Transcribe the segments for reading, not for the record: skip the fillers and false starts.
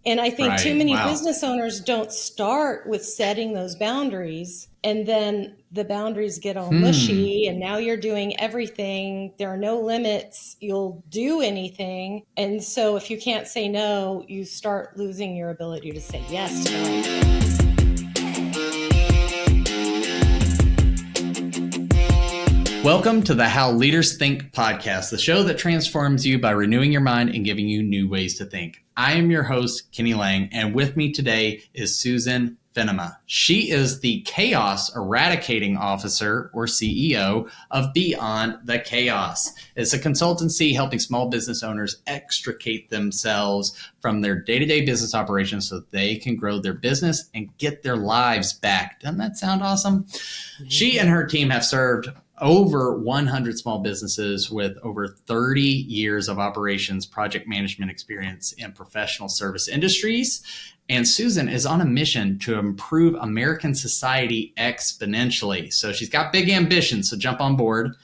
And I think too Right. many Wow. business owners don't start with setting those boundaries, and then the boundaries get all Hmm. mushy and now you're doing everything. There are no limits. You'll do anything. And so if you can't say no, you start losing your ability to say yes to life. Welcome to the How Leaders Think podcast, the show that transforms you by renewing your mind and giving you new ways to think. I am your host, Kenny Lange, and with me today is Susan Fennema. She is the chaos-eradicating officer, or CEO, of Beyond the Chaos. It's a consultancy helping small business owners extricate themselves from their day-to-day business operations so they can grow their business and get their lives back. Doesn't that sound awesome? She and her team have served over 100 small businesses with over 30 years of operations, project management experience in professional service industries. And Susan is on a mission to improve American society exponentially. So she's got big ambitions, so jump on board.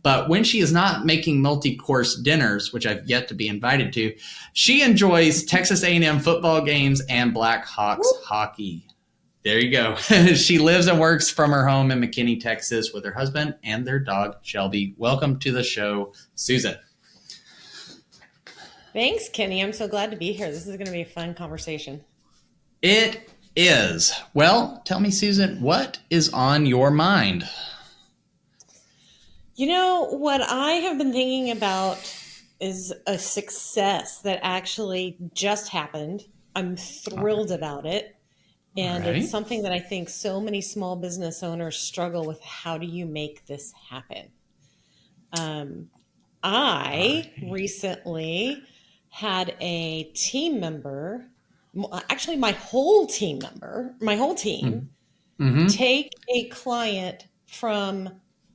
But when she is not making multi-course dinners, which I've yet to be invited to, she enjoys Texas A&M football games and Blackhawks hockey. There you go. She lives and works from her home in McKinney, Texas with her husband and their dog, Shelby. Welcome to the show, Susan. Thanks, Kenny. I'm so glad to be here. This is going to be a fun conversation. It is. Well, tell me, Susan, what is on your mind? You know, what I have been thinking about is a success that actually just happened. I'm thrilled about it. And it's something that I think so many small business owners struggle with. How do you make this happen? I recently had a team member, actually my whole team, take a client from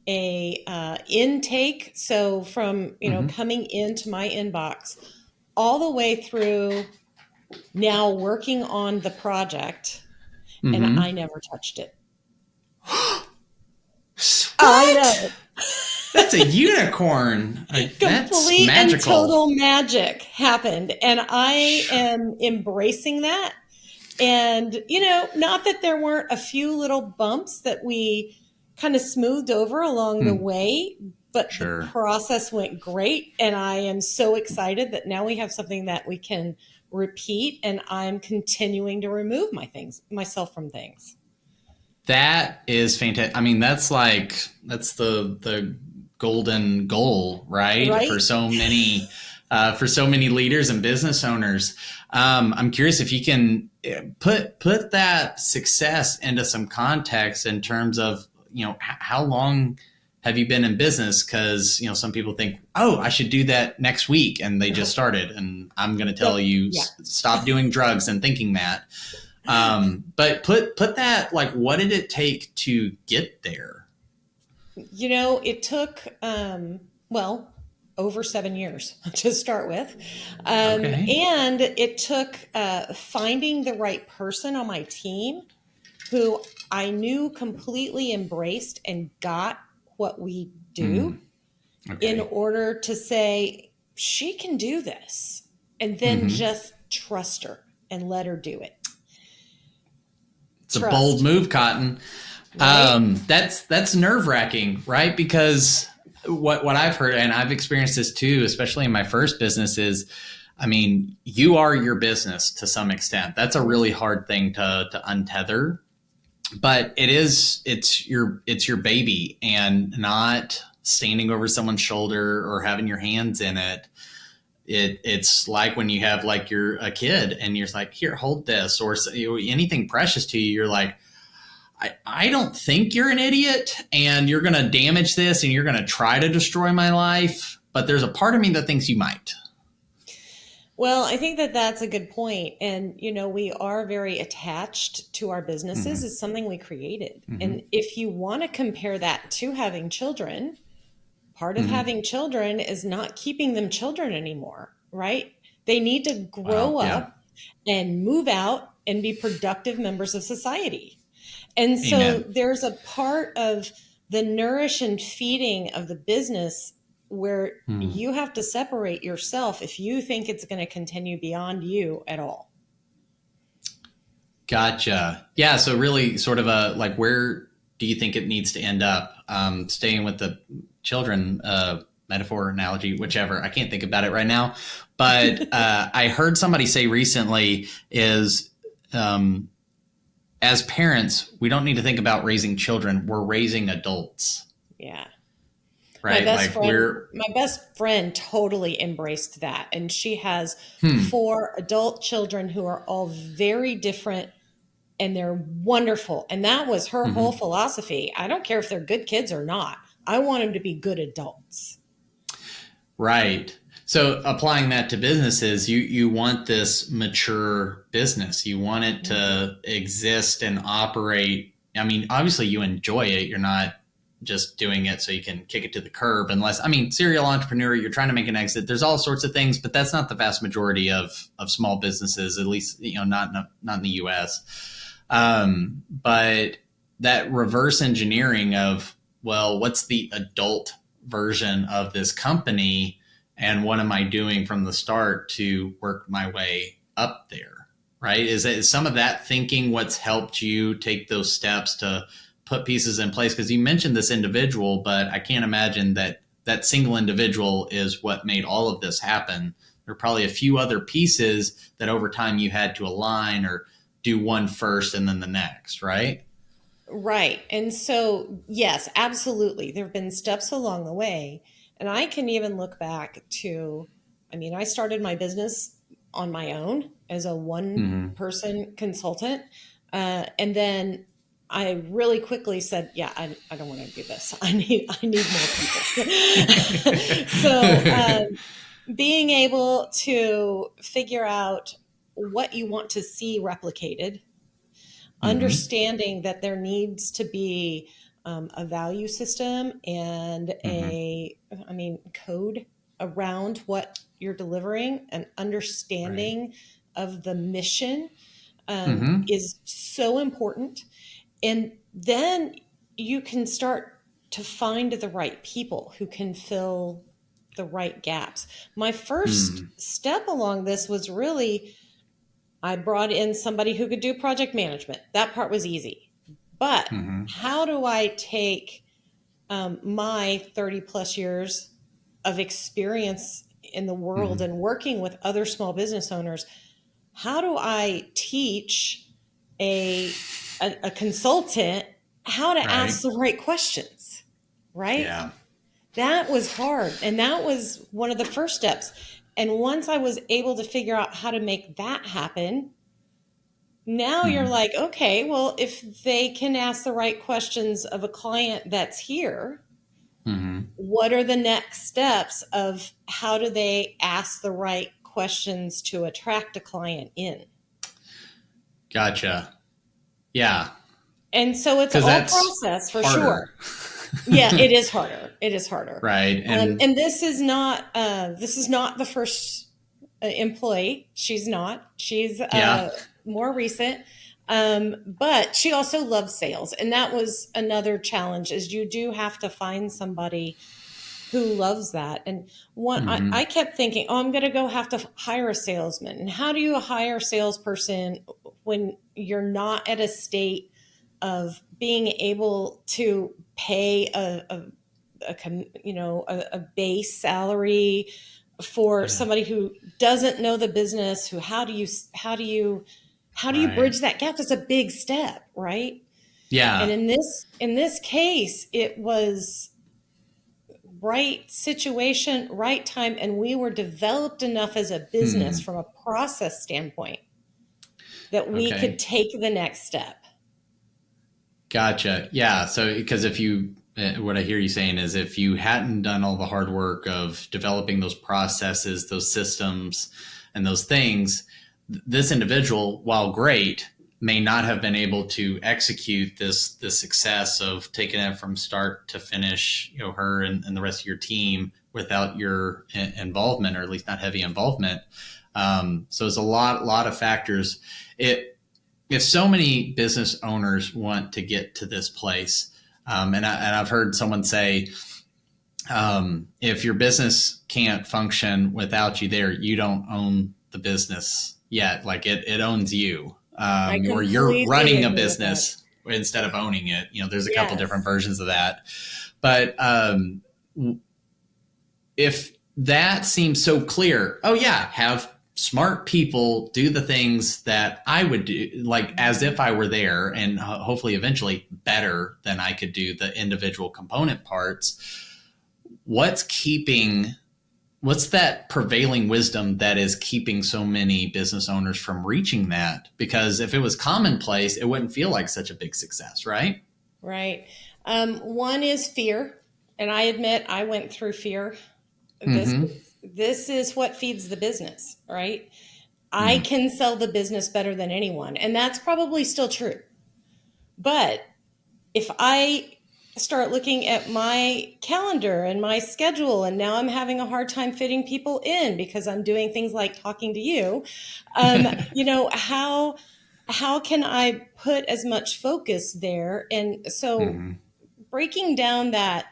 a intake, so from coming into my inbox, all the way through now working on the project. And I never touched it. What? I know. That's a unicorn. That's Complete magical. and total magic happened. And I am embracing that. And, not that there weren't a few little bumps that we kind of smoothed over along the way, but the process went great. And I am so excited that now we have something that we can repeat, and I'm continuing to remove myself from things. That is fantastic. I mean, that's the golden goal, right? For so many leaders and business owners. I'm curious if you can put that success into some context in terms of, how long have you been in business? Because, some people think, oh, I should do that next week. And they just started. And I'm going to tell you, stop doing drugs and thinking that. But put that, what did it take to get there? It took, over 7 years to start with. And it took finding the right person on my team who I knew completely embraced and got what we do in order to say, she can do this, and then just trust her and let her do it. It's a bold move, Cotton. Right? That's nerve-wracking, right? Because what I've heard, and I've experienced this too, especially in my first business, is, you are your business to some extent. That's a really hard thing to untether. But it's your baby, and not standing over someone's shoulder or having your hands in it. It's like when you have you're a kid and you're like, here, hold this, or anything precious to you. You're like, I don't think you're an idiot and you're going to damage this and you're going to try to destroy my life. But there's a part of me that thinks you might. Well, I think that that's a good point. And, we are very attached to our businesses. It's something we created. And if you want to compare that to having children, part of having children is not keeping them children anymore, right? They need to grow up and move out and be productive members of society. And so there's a part of the nourish and feeding of the business where you have to separate yourself if you think it's going to continue beyond you at all. Gotcha. Yeah. So really sort of a, like, where do you think it needs to end up? Staying with the children, metaphor, analogy, whichever. I can't think about it right now. But I heard somebody say recently is, as parents, we don't need to think about raising children. We're raising adults. Yeah. Right. Like My best friend totally embraced that. And she has 4 adult children who are all very different, and they're wonderful. And that was her whole philosophy. I don't care if they're good kids or not. I want them to be good adults. Right. So applying that to businesses, you want this mature business. You want it to exist and operate. I mean, obviously you enjoy it. You're not just doing it so you can kick it to the curb, unless, I mean, serial entrepreneur, you're trying to make an exit. There's all sorts of things, but that's not the vast majority of small businesses, at least, not in the US. But that reverse engineering of, well, what's the adult version of this company, and what am I doing from the start to work my way up there? Right? Is some of that thinking what's helped you take those steps to put pieces in place? Because you mentioned this individual, but I can't imagine that single individual is what made all of this happen. There are probably a few other pieces that over time you had to align or do one first and then the next, right? Right. And so, yes, absolutely. There have been steps along the way. And I can even look back to, I mean, I started my business on my own as a one person consultant. And then I really quickly said, yeah, I don't want to do this. I need more people. So being able to figure out what you want to see replicated, understanding that there needs to be a value system and code around what you're delivering, and understanding of the mission is so important. And then you can start to find the right people who can fill the right gaps. My first step along this was really, I brought in somebody who could do project management. That part was easy. But how do I take my 30 plus years of experience in the world and working with other small business owners? How do I teach a consultant how to ask the right questions? Right? Yeah. That was hard. And that was one of the first steps. And once I was able to figure out how to make that happen, now you're like, okay, well, if they can ask the right questions of a client that's here, what are the next steps of how do they ask the right questions to attract a client in? Gotcha. Yeah. And so it's all process for harder. Sure. Yeah, it is harder. It is harder. Right. And this is not the first employee. She's not. She's more recent. But she also loves sales. And that was another challenge, is you do have to find somebody who loves that. And I kept thinking, I'm going to go have to hire a salesman. And how do you hire a salesperson when you're not at a state of being able to pay a base salary for somebody who doesn't know the business? How do you bridge that gap? That's a big step, right? Yeah. And in this case, it was right situation, right time, and we were developed enough as a business from a process standpoint that we could take the next step. Gotcha. Yeah. So, because what I hear you saying is, if you hadn't done all the hard work of developing those processes, those systems, and those things, this individual, while great, may not have been able to execute this success of taking it from start to finish, her and the rest of your team, without your involvement, or at least not heavy involvement. So there's a lot of factors. If so many business owners want to get to this place, and I've heard someone say, if your business can't function without you there, you don't own the business yet. Like it owns you. I or you're completely running a agree with that. business instead of owning it. There's a couple different Yes. versions of that. But if that seems so clear, oh yeah, have smart people do the things that I would do, like as if I were there, and hopefully eventually better than I could do the individual component parts. What's that prevailing wisdom that is keeping so many business owners from reaching that? Because if it was commonplace, it wouldn't feel like such a big success, right? Right. One is fear. And I admit I went through fear. This, Mm-hmm. this is what feeds the business, right? I Mm. can sell the business better than anyone. And that's probably still true. But if I start looking at my calendar and my schedule, and now I'm having a hard time fitting people in because I'm doing things like talking to you, how can I put as much focus there? And so Mm-hmm. breaking down that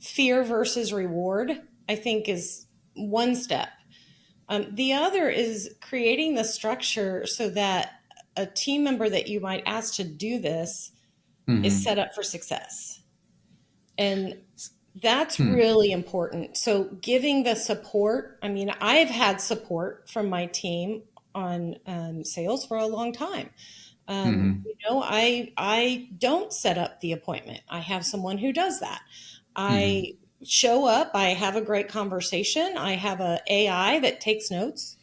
fear versus reward, I think, is one step. The other is creating the structure so that a team member that you might ask to do this is Mm-hmm. set up for success. And that's Hmm. really important. So giving the support, I mean, I've had support from my team on sales for a long time. Mm-hmm. I don't set up the appointment. I have someone who does that. Mm-hmm. I show up. I have a great conversation. I have a AI that takes notes.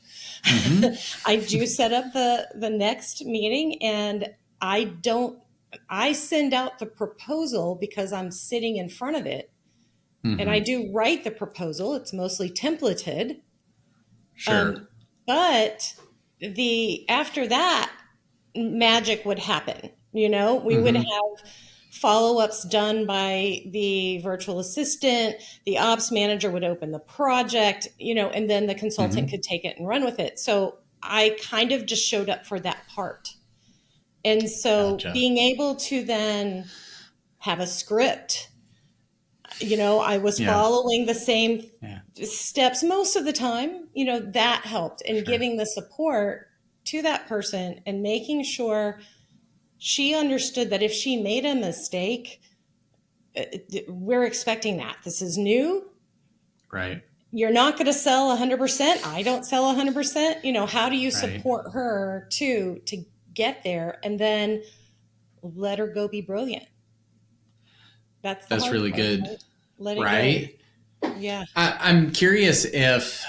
Mm-hmm. I do set up the next meeting, and I don't. I send out the proposal because I'm sitting in front of it, and I Mm-hmm. do write the proposal. It's mostly templated, Sure. but the after that magic would happen. We would Mm-hmm. have follow-ups done by the virtual assistant, the ops manager would open the project, and then the consultant Mm-hmm. could take it and run with it. So I kind of just showed up for that part. And so Gotcha. being able to then have a script, I was Yeah. following the same Yeah. steps most of the time, that helped. And Sure. giving the support to that person and making sure she understood that if she made a mistake, we're expecting that. This is new. Right. You're not going to sell 100%. I don't sell 100%. How do you Right. support her to get there and then let her go be brilliant? That's the That's hard really part, good. right? Let it go. Right. Yeah. I'm curious if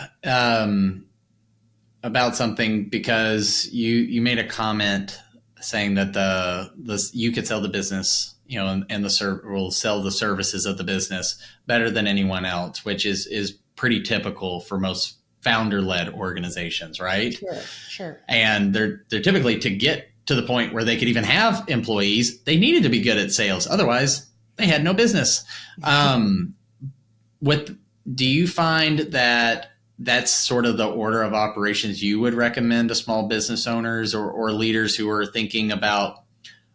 about something, because you made a comment saying that the you could sell the business, and the will sell the services of the business better than anyone else, which is pretty typical for most founder led organizations, right? Sure. Sure. And they're typically, to get to the point where they could even have employees, they needed to be good at sales. Otherwise, they had no business. With Do you find that that's sort of the order of operations you would recommend to small business owners or leaders who are thinking about,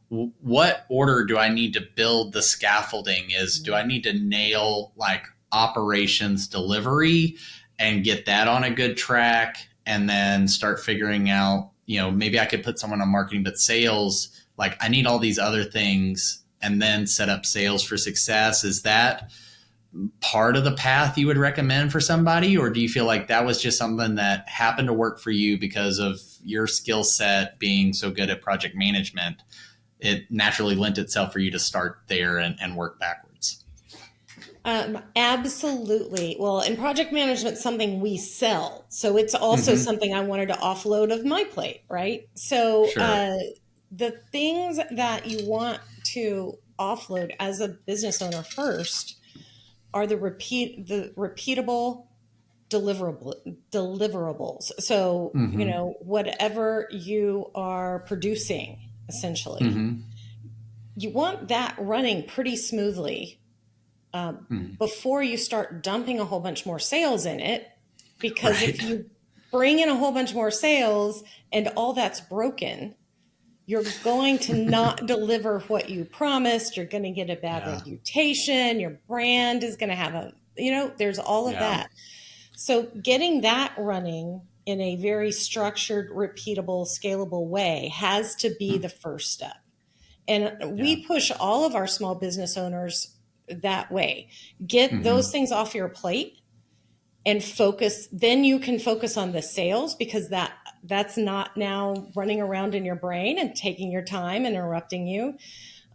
what order do I need to build the scaffolding? Do I need to nail like operations delivery and get that on a good track, and then start figuring out, maybe I could put someone on marketing, but sales, like I need all these other things, and then set up sales for success? Is that part of the path you would recommend for somebody, or do you feel like that was just something that happened to work for you because of your skill set being so good at project management? It naturally lent itself for you to start there and work backwards. Absolutely. Well, in project management, something we sell. So it's also Mm-hmm. something I wanted to offload of my plate, right? So Sure. the things that you want to offload as a business owner first are the repeatable deliverables. So, Mm-hmm. whatever you are producing, essentially, Mm-hmm. you want that running pretty smoothly Mm-hmm. before you start dumping a whole bunch more sales in it. Because if Right. you bring in a whole bunch more sales and all that's broken, you're going to not deliver what you promised. You're going to get a bad Yeah. reputation. Your brand is going to have there's all of Yeah. that. So getting that running in a very structured, repeatable, scalable way has to be the first step. And Yeah. we push all of our small business owners that way. Get those things off your plate and focus. Then you can focus on the sales, because that's not now running around in your brain and taking your time and interrupting you.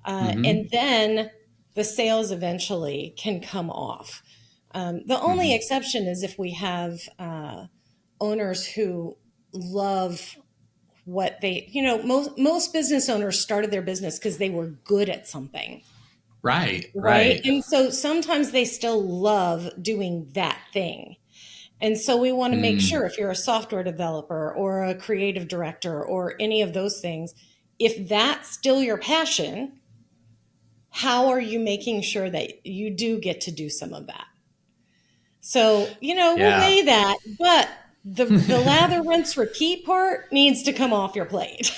And then the sales eventually can come off. The only exception is if we have owners who love what they, most business owners started their business because they were good at something. Right. And so sometimes they still love doing that thing. And so we want to make sure, if you're a software developer or a creative director or any of those things, if that's still your passion, how are you making sure that you do get to do some of that? So, we'll weigh that, but the lather, rinse, repeat part needs to come off your plate.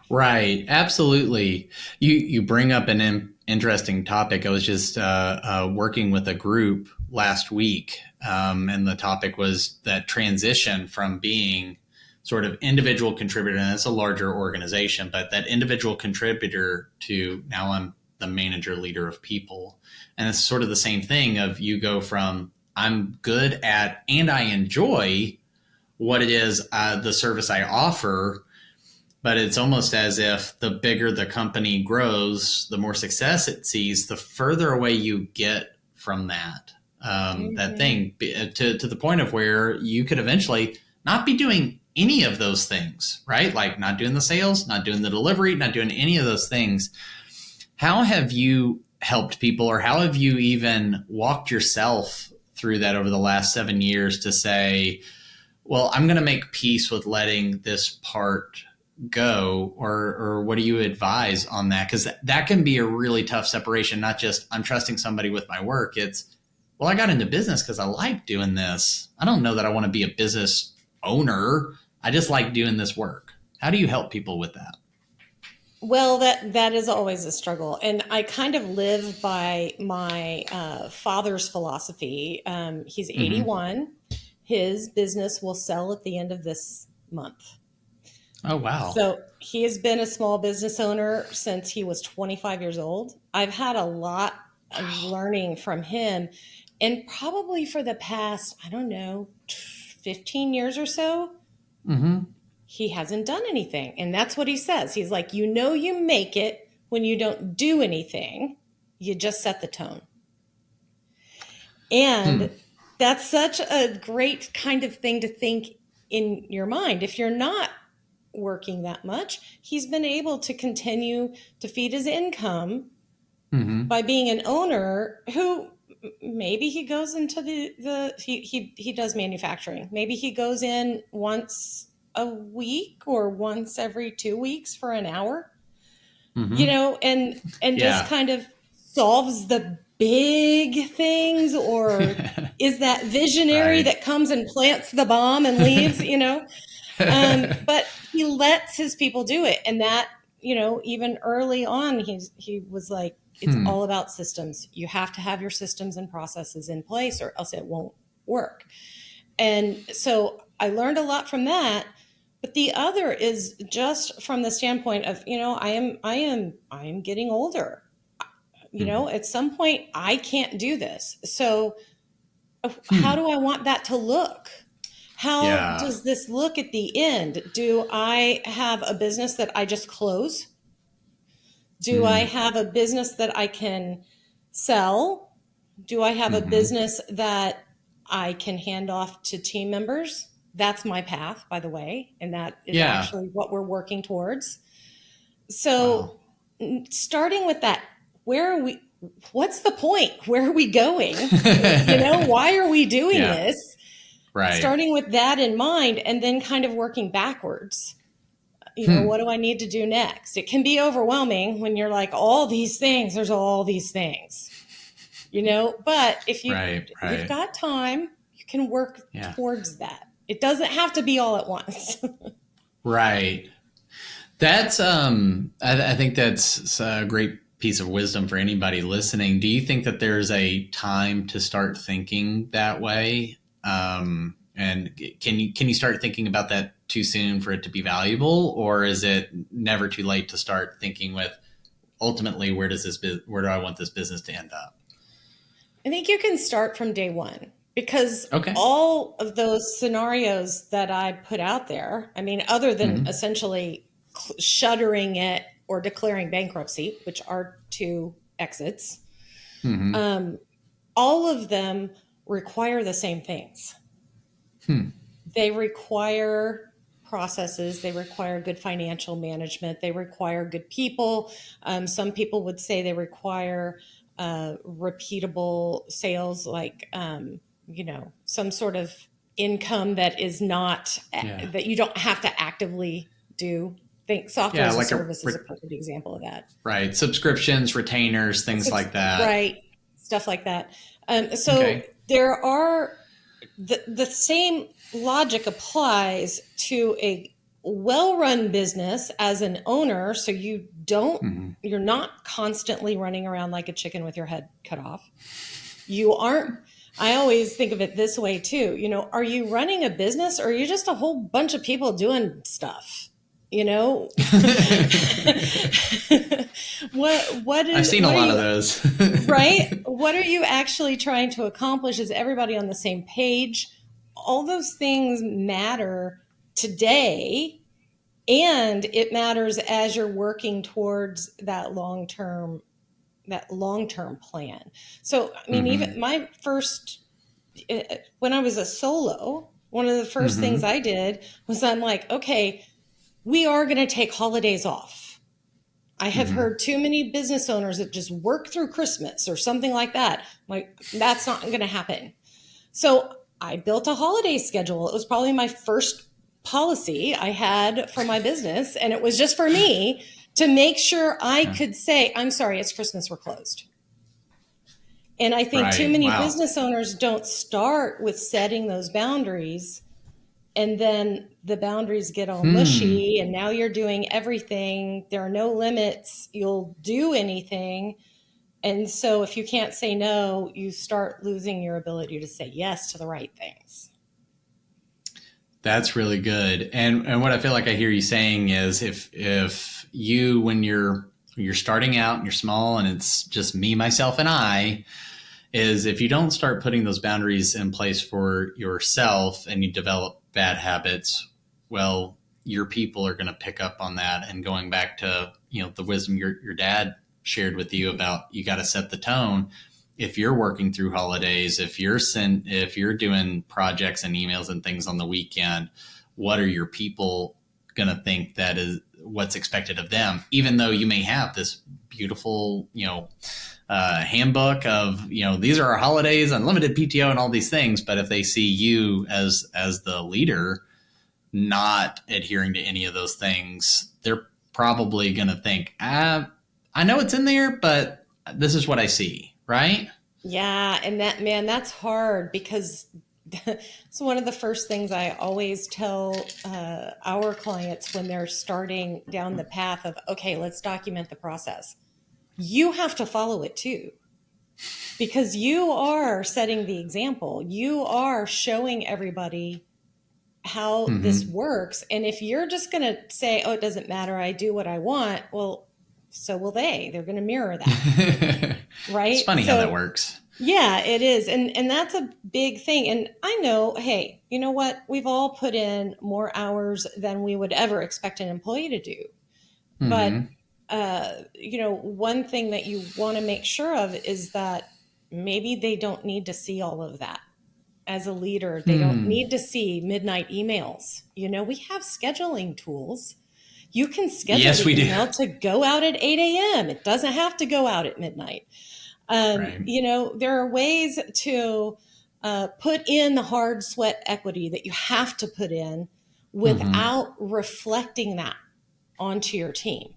Right. Absolutely. You bring up an interesting topic. I was just working with a group last week, and the topic was that transition from being sort of individual contributor, and it's a larger organization, but that individual contributor to now I'm the manager, leader of people. And it's sort of the same thing of you go from I'm good at and I enjoy what it is, the service I offer, but it's almost as if the bigger the company grows, the more success it sees, the further away you get from that, that thing, to the point of where you could eventually not be doing any of those things, right? Like not doing the sales, not doing the delivery, not doing any of those things. How have you helped people, or how have you even walked yourself through that over the last 7 years to say, well, I'm going to make peace with letting this part go, or what do you advise on that? Because that can be a really tough separation, not just I'm trusting somebody with my work. It's, well, I got into business because I like doing this. I don't know that I want to be a business owner. I just like doing this work. How do you help people with that? Well, that is always a struggle. And I kind of live by my father's philosophy. He's 81. His business will sell at the end of this month. Oh, wow. So he has been a small business owner since he was 25 years old. I've had a lot of learning from him. And probably for the past, 15 years or so, he hasn't done anything. And that's what he says. He's like, you make it when you don't do anything. You just set the tone. And that's such a great kind of thing to think in your mind. If you're not working that much, he's been able to continue to feed his income by being an owner who maybe he goes into he does manufacturing. Maybe he goes in once a week or once every 2 weeks for an hour, and just kind of solves the big things, or is that visionary that comes and plants the bomb and leaves, but he lets his people do it. And that, even early on, he was like, it's all about systems. You have to have your systems and processes in place or else it won't work. And so I learned a lot from that. But the other is just from the standpoint of, I am getting older. At some point I can't do this. So how do I want that to look? How does this look at the end? Do I have a business that I just close? Do I have a business that I can sell? Do I have a business that I can hand off to team members? That's my path, by the way. And that is actually what we're working towards. So starting with that, what's the point? Where are we going? Why are we doing this? Right. Starting with that in mind and then kind of working backwards. What do I need to do next? It can be overwhelming when you're like, there's all these things, but if you've got time, you can work towards that. It doesn't have to be all at once. Right. That's, I think that's a great piece of wisdom for anybody listening. Do you think that there's a time to start thinking that way? And can you start thinking about that too soon for it to be valuable, or is it never too late to start thinking with ultimately where do I want this business to end up? I think you can start from day one, because Okay. all of those scenarios that I put out there, I mean, other than essentially shuttering it or declaring bankruptcy, which are two exits, all of them require the same things. They require processes. They require good financial management. They require good people. Some people would say they require repeatable sales, like, some sort of income that is not, that you don't have to actively do. Think software as a like service is a perfect example of that. Right. Subscriptions, retainers, things like that. Right. Stuff like that. So there are the same logic applies to a well-run business as an owner. So you don't, you're not constantly running around like a chicken with your head cut off. You aren't. I always think of it this way too. Are you running a business, or are you just a whole bunch of people doing stuff? What is, I've seen a lot of those. Right? What are you actually trying to accomplish? Is everybody on the same page? All those things matter today, and it matters as you're working towards that long-term plan. So, I mean, even my first, when I was a solo, one of the first things I did was, I'm like, okay, we are going to take holidays off. I have heard too many business owners that just work through Christmas or something like that. Like, that's not going to happen. So I built a holiday schedule. It was probably my first policy I had for my business. And it was just for me to make sure I could say, I'm sorry, it's Christmas, we're closed. And I think too many business owners don't start with setting those boundaries, and then the boundaries get all mushy, and now you're doing everything. There are no limits. You'll do anything. And so if you can't say no, you start losing your ability to say yes to the right things. That's really good. And what I feel like I hear you saying is, if you, when you're starting out and you're small and it's just me, myself, and I, is if you don't start putting those boundaries in place for yourself and you develop bad habits, well, your people are going to pick up on that. And going back to, the wisdom your dad shared with you about, you got to set the tone. If you're working through holidays, if you're doing projects and emails and things on the weekend, what are your people going to think that is what's expected of them? Even though you may have this beautiful, handbook of, these are our holidays, unlimited PTO and all these things. But if they see you as the leader not adhering to any of those things, they're probably going to think, I know it's in there, but this is what I see. Right? Yeah. And that's hard, because it's one of the first things I always tell our clients when they're starting down the path of, okay, let's document the process. You have to follow it too, because you are setting the example. You are showing everybody how this works. And if you're just going to say, oh, it doesn't matter, I do what I want, well, so will they. They're going to mirror that. Right? It's funny how that works. Yeah, it is. And that's a big thing. And I know, hey, you know what? We've all put in more hours than we would ever expect an employee to do. But one thing that you want to make sure of is that maybe they don't need to see all of that. As a leader, they don't need to see midnight emails. We have scheduling tools. You can schedule an email to go out at 8 a.m. It doesn't have to go out at midnight. There are ways to put in the hard sweat equity that you have to put in without reflecting that onto your team.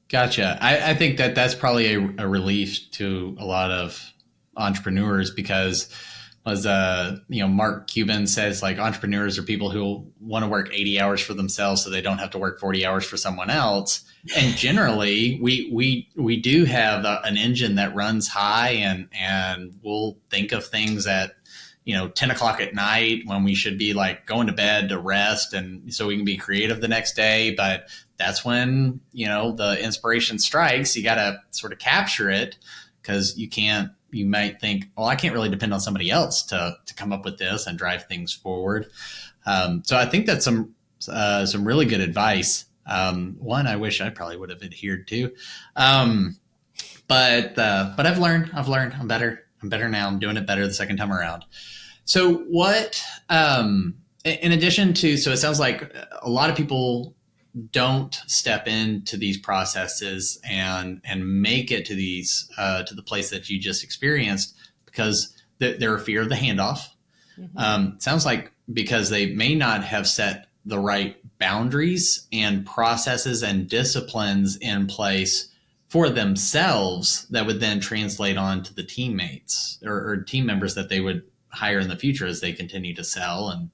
Gotcha. I think that's probably a relief to a lot of entrepreneurs, because as Mark Cuban says, like, entrepreneurs are people who want to work 80 hours for themselves so they don't have to work 40 hours for someone else. And generally we do have an engine that runs high, and we'll think of things at 10 o'clock at night when we should be like going to bed to rest and so we can be creative the next day. But that's when, the inspiration strikes. You got to sort of capture it because you might think, well, I can't really depend on somebody else to come up with this and drive things forward. So I think that's some really good advice. One I wish I probably would have adhered to. But I've learned. I'm better now. I'm doing it better the second time around. So what, in addition to, so it sounds like a lot of people don't step into these processes and make it to the place that you just experienced because they're a fear of the handoff. Mm-hmm. Sounds like because they may not have set the right boundaries and processes and disciplines in place for themselves that would then translate on to the teammates or team members that they would hire in the future as they continue to sell and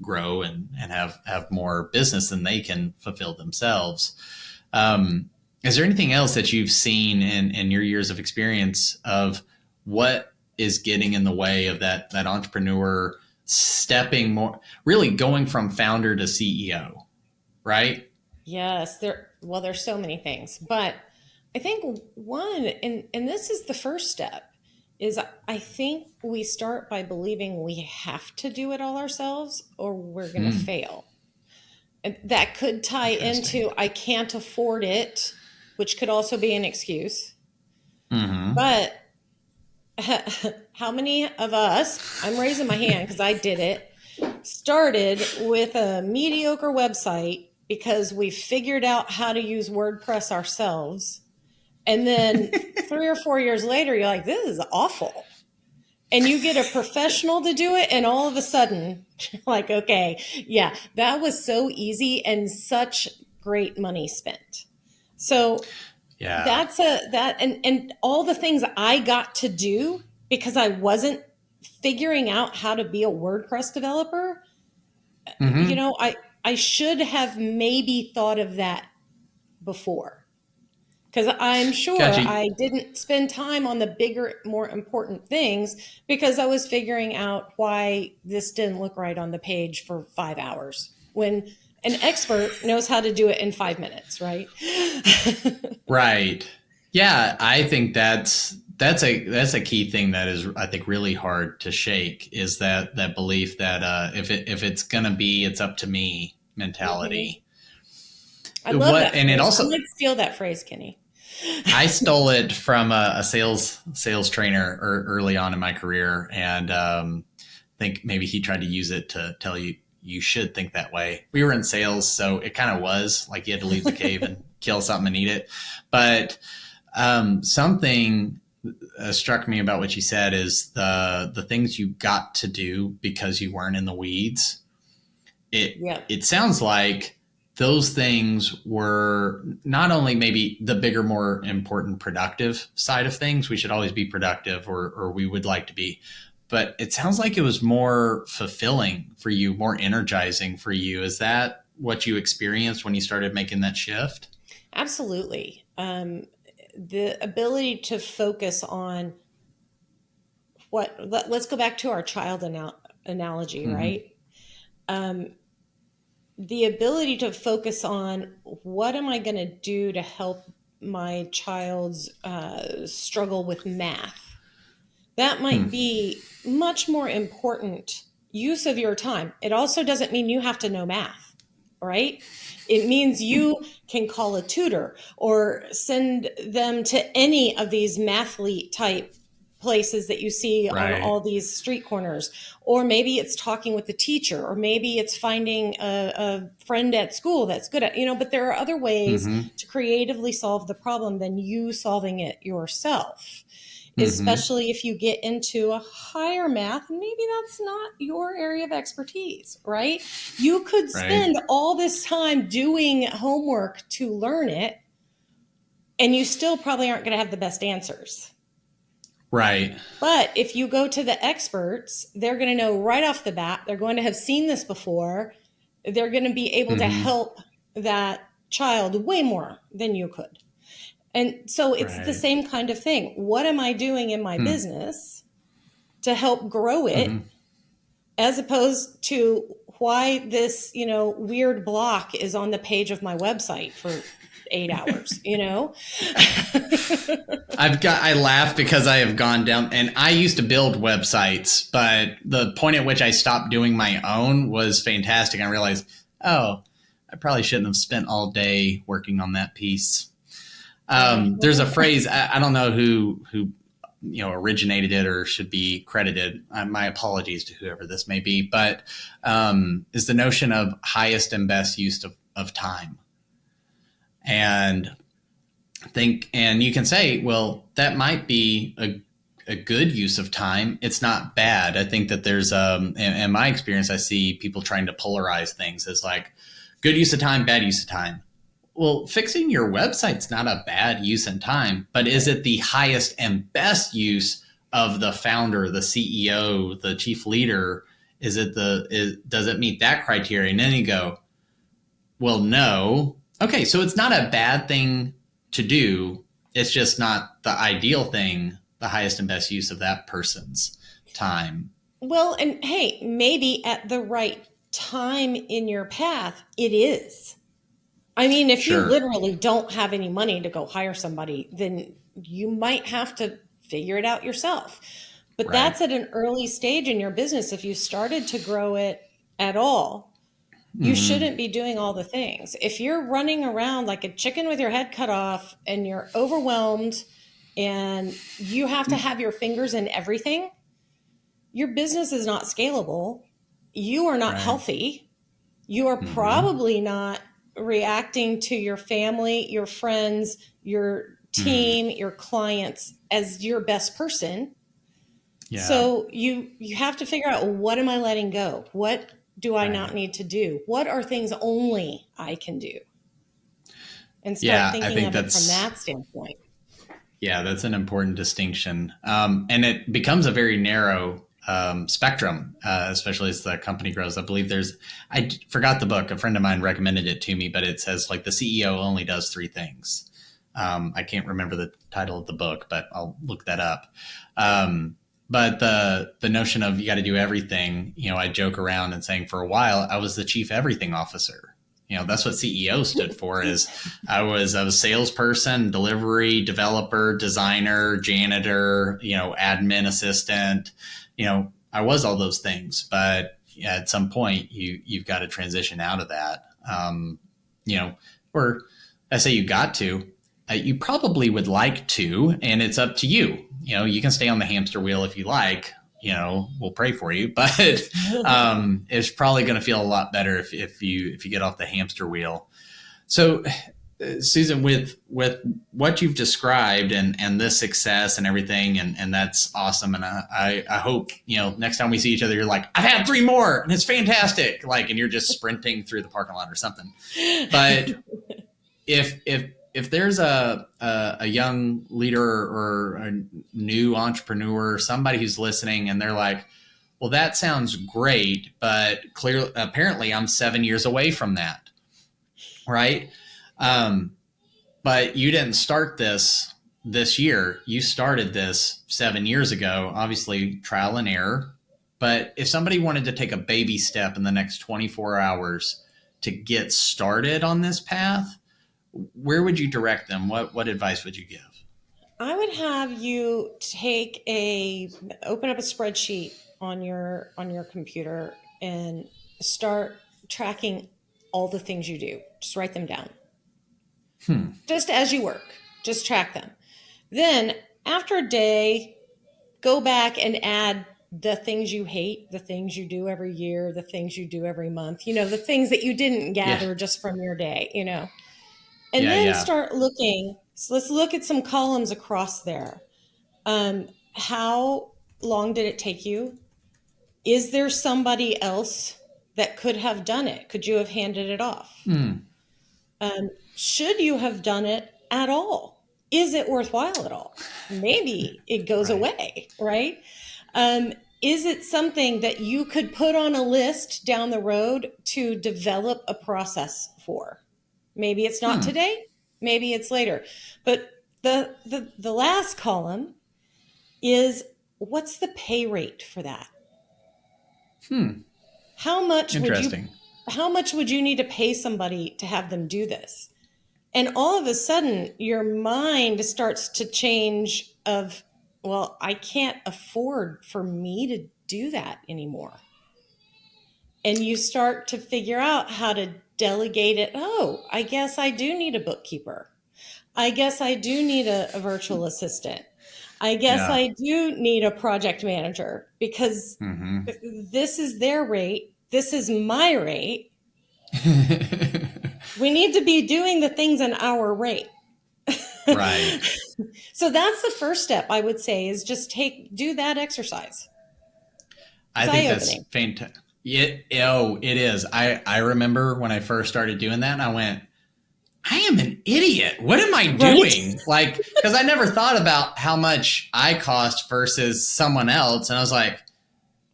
grow and have more business than they can fulfill themselves. Is there anything else that you've seen in your years of experience of what is getting in the way of that entrepreneur stepping more, really going from founder to CEO, right? Yes, there's so many things, but I think one, and this is the first step, is I think we start by believing we have to do it all ourselves or we're going to fail. And that could tie into I can't afford it, which could also be an excuse. Mm-hmm. But how many of us, I'm raising my hand because I did it, started with a mediocre website because we figured out how to use WordPress ourselves. And then 3 or 4 years later, you're like, this is awful. And you get a professional to do it. And all of a sudden, like, okay, yeah, that was so easy and such great money spent. So yeah, and all the things I got to do because I wasn't figuring out how to be a WordPress developer. Mm-hmm. I should have maybe thought of that before. Because I'm sure I didn't spend time on the bigger, more important things because I was figuring out why this didn't look right on the page for 5 hours when an expert knows how to do it in 5 minutes, right? Right. Yeah, I think that's a key thing that is, I think, really hard to shake is that belief that if it's gonna be, it's up to me mentality. Mm-hmm. I love that. And it also, I'm going to steal that phrase, Kenny. I stole it from a sales trainer early on in my career, and I think maybe he tried to use it to tell you should think that way. We were in sales, so it kind of was like you had to leave the cave and kill something and eat it. But something struck me about what you said is the things you got to do because you weren't in the weeds. It sounds like those things were not only maybe the bigger, more important productive side of things. We should always be productive or we would like to be. But it sounds like it was more fulfilling for you, more energizing for you. Is that what you experienced when you started making that shift? Absolutely. The ability to focus on let's go back to our child analogy, mm-hmm. right? The ability to focus on what am I going to do to help my child's struggle with math. That might be much more important use of your time. It also doesn't mean you have to know math, right? It means you can call a tutor or send them to any of these mathly type places that you see on all these street corners, or maybe it's talking with the teacher, or maybe it's finding a friend at school that's good at, but there are other ways to creatively solve the problem than you solving it yourself, especially if you get into a higher math, maybe that's not your area of expertise, right? You could spend all this time doing homework to learn it, and you still probably aren't going to have the best answers. Right. But if you go to the experts, they're going to know right off the bat. They're going to have seen this before. They're going to be able to help that child way more than you could. And so it's the same kind of thing. What am I doing in my business to help grow it as opposed to why this, weird block is on the page of my website for 8 hours, I laugh because I have gone down, and I used to build websites, but the point at which I stopped doing my own was fantastic. I realized, oh, I probably shouldn't have spent all day working on that piece. There's a phrase, I don't know who originated it or should be credited. My apologies to whoever this may be, but is the notion of highest and best use of time. And you can say, well, that might be a good use of time. It's not bad. I think that there's, in my experience, I see people trying to polarize things as like good use of time, bad use of time. Well, fixing your website's not a bad use of time, but is it the highest and best use of the founder, the CEO, the chief leader? Does it meet that criteria? And then you go, well, no. Okay, so it's not a bad thing to do. It's just not the ideal thing, the highest and best use of that person's time. Well, and hey, maybe at the right time in your path, it is. I mean, if you literally don't have any money to go hire somebody, then you might have to figure it out yourself. But that's at an early stage in your business. If you started to grow it at all, you shouldn't be doing all the things. If you're running around like a chicken with your head cut off and you're overwhelmed and you have to have your fingers in everything, your business is not scalable. You are not healthy. You are probably not reacting to your family, your friends, your team, your clients as your best person. Yeah. So you have to figure out, what am I letting go? What do I not need to do? What are things only I can do? And start thinking of it from that standpoint. Yeah, that's an important distinction. And it becomes a very narrow spectrum, especially as the company grows. I believe I forgot the book. A friend of mine recommended it to me, but it says like the CEO only does 3 things. I can't remember the title of the book, but I'll look that up. But the notion of you got to do everything, I joke around and saying for a while I was the chief everything officer. That's what CEO stood for. Is I was a salesperson, delivery, developer, designer, janitor, admin assistant. I was all those things, but at some point you've got to transition out of that. Or I say you got to. You probably would like to, and it's up to you. You can stay on the hamster wheel if you like. We'll pray for you, but it's probably going to feel a lot better if you get off the hamster wheel. So, Susan, with what you've described and this success and everything, and that's awesome. And I hope next time we see each other, you're like, I've had 3 more, and it's fantastic. And you're just sprinting through the parking lot or something. But if there's a young leader or a new entrepreneur, somebody who's listening, and they're like, well, that sounds great, but apparently I'm 7 years away from that. Right. But you didn't start this year. You started this 7 years ago, obviously trial and error. But if somebody wanted to take a baby step in the next 24 hours to get started on this path, where would you direct them? What advice would you give? I would have you open up a spreadsheet on your computer and start tracking all the things you do. Just write them down. Just as you work, just track them. Then after a day, go back and add the things you hate, the things you do every year, the things you do every month, the things that you didn't gather just from your day, And then start looking. So let's look at some columns across there. How long did it take you? Is there somebody else that could have done it? Could you have handed it off? Should you have done it at all? Is it worthwhile at all? Maybe it goes away, right? Is it something that you could put on a list down the road to develop a process for? Maybe it's not today, maybe it's later. But the last column is, what's the pay rate for that? How much would you Interesting. how much would you need to pay somebody to have them do this? And all of a sudden, your mind starts to change of, well, I can't afford for me to do that anymore. And you start to figure out how to delegate it. Oh, I guess I do need a bookkeeper. I guess I do need a virtual assistant. I guess Yeah. I do need a project manager because Mm-hmm. this is their rate. This is my rate. We need to be doing the things in our rate. Right. So that's the first step, I would say, is just do that exercise. I It's think that's eye-opening. fantastic. It is. I remember when I first started doing that, and I went, I am an idiot. What am I Right? doing? Like, because I never thought about how much I cost versus someone else. And I was like,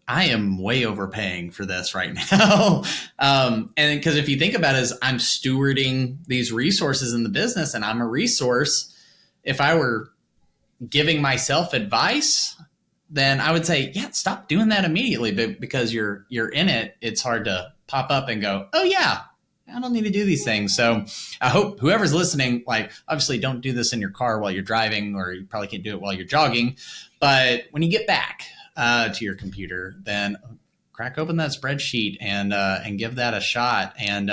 I am way overpaying for this right now. And because if you think about it, as I'm stewarding these resources in the business and I'm a resource, if I were giving myself advice, then I would say, yeah, stop doing that immediately. But because you're in it, it's hard to pop up and go, oh yeah, I don't need to do these things. So I hope whoever's listening, like, obviously don't do this in your car while you're driving, or you probably can't do it while you're jogging. But when you get back to your computer, then crack open that spreadsheet and give that a shot. And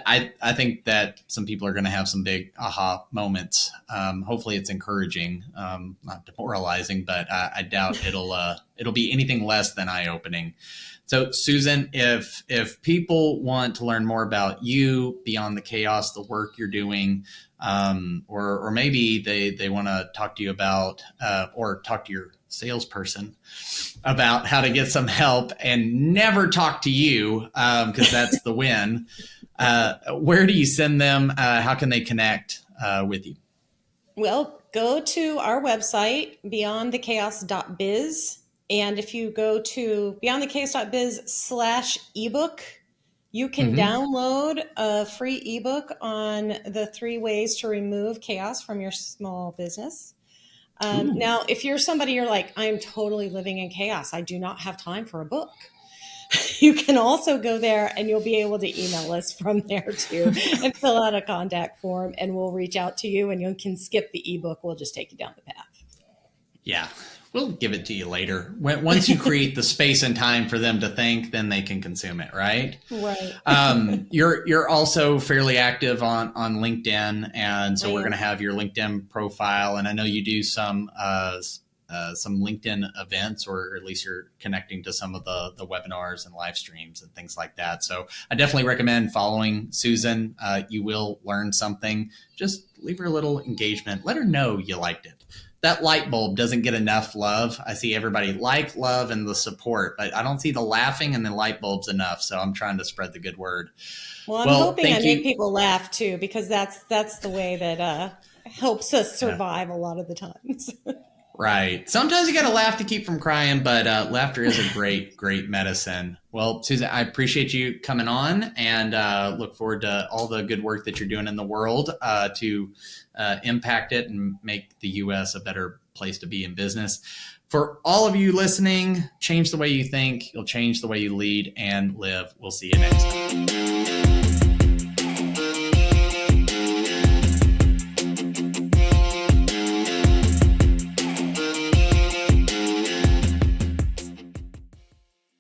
I think that some people are going to have some big aha moments. Hopefully it's encouraging, not demoralizing, but I doubt it'll be anything less than eye opening. So Susan, if people want to learn more about you beyond the chaos, the work you're doing, or maybe they want to talk to you about, or talk to your salesperson about how to get some help and never talk to you, because that's the win. Where do you send them? How can they connect with you? Well, go to our website, beyondthechaos.biz. And if you go to beyondthechaos.biz/ebook, you can Mm-hmm. download a free ebook on the 3 ways to remove chaos from your small business. Ooh. Now, if you're somebody you're like, I'm totally living in chaos, I do not have time for a book. You can also go there and you'll be able to email us from there too and fill out a contact form and we'll reach out to you and you can skip the ebook. We'll just take you down the path. Yeah, we'll give it to you later. Once you create the space and time for them to think, then they can consume it, right? Right. You're also fairly active on LinkedIn, and so we're going to have your LinkedIn profile. And I know you do some LinkedIn events, or at least you're connecting to some of the webinars and live streams and things like that. So I definitely recommend following Susan. You will learn something. Just leave her a little engagement. Let her know you liked it. That light bulb doesn't get enough love. I see everybody love and the support, but I don't see the laughing and the light bulbs enough. So I'm trying to spread the good word. Well, I'm Well, hoping I thank make you. people laugh too, because that's the way that helps us survive a lot of the times. Right. Sometimes you got to laugh to keep from crying, but laughter is a great medicine. Well, Susan, I appreciate you coming on, and look forward to all the good work that you're doing in the world to impact it and make the U.S. a better place to be in business. For all of you listening, change the way you think. You'll change the way you lead and live. We'll see you next time.